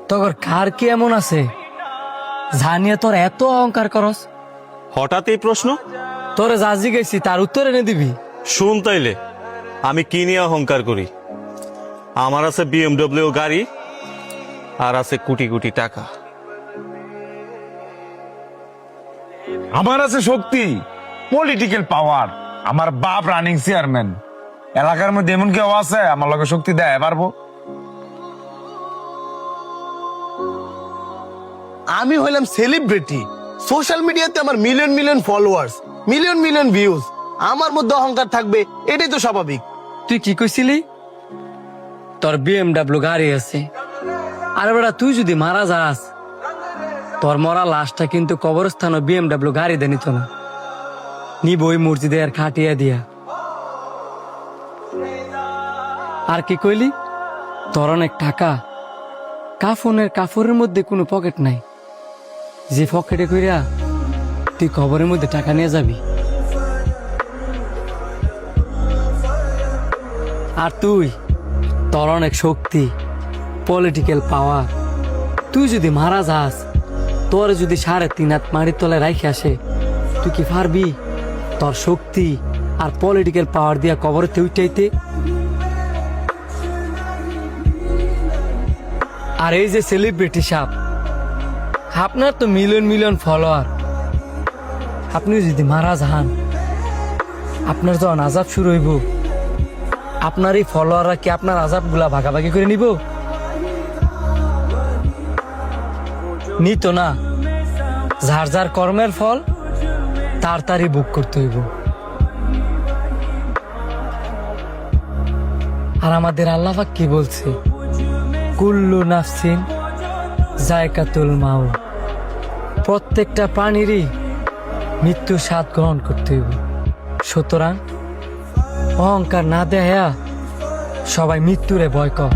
তোর কার কি এমন আছে জানিয়ে তোর এত অহংকার করস? হঠাৎ এই প্রশ্ন? তোরে যা জিজ্ঞেসি তার উত্তর এনে দিবি। শুন তাইলে আমি কি নিয়ে অহংকার করি। আমার আছে BMW গাড়ি আর আছে কোটি কোটি টাকা। আমার আছে শক্তি, পলিটিক্যাল পাওয়ার। আমার বাপ রানিং চেয়ারম্যান। এলাকার মধ্যে এমন কেউ আছে আমার লগে শক্তি দেয় পারবো? আমি হইলাম সেলিব্রিটি, সোশ্যাল মিডিয়াতে আমার million million followers, million million views. আমার মধ্যে অহংকার থাকবে, এটাই তো স্বাভাবিক। তুই কি কইছিলি? তোর BMW গাড়ি আছে। আরে বেটা, তুই যদি মারা যাস তোর মরা লাশটা কিন্তু কবরস্থান BMW গাড়ি দে নিত না, নিব ওই মসজিদে আর খাটিয়া দিয়া। আর কি কইলি? তোর অনেক টাকা, কাফনের মধ্যে কোনো পকেট নাই, যে পকেটে কইরা তুই কবরের মধ্যে টাকা নিয়ে যাবি। আর তুই, তোর অনেক শক্তি, পলিটিক্যাল পাওয়ার। তুই যদি মারা যাস, তোর যদি 3.5 হাত মাটির তলায় রাইখে আসে, তুই কি পারবি তোর শক্তি আর পলিটিক্যাল পাওয়ার দিয়া কবরতে উঠাইতে? আর এই যে সেলিব্রিটি সাপ, আপনার তো মিলিয়ন মিলিয়ন ফলোয়ার, আপনি যদি মারা যান, আপনার যখন আজাব শুরু হইব, আপনার এই ফলোয়াররা কি আপনার আজাব গুলা ভাগাভাগি করে নিব? নিত না। যার যার কর্মের ফল তার তারই ভোগ করতে হইব। আর আমাদের আল্লাহ পাক কি বলছে? কুল্লু নাফসিন যায়কাতুল মাউত। প্রত্যেকটা প্রাণীরই মৃত্যুর স্বাদ গ্রহণ করতে হইব। সুতরাং অহংকার না দেয়া সবাই মৃত্যুরে ভয় কর।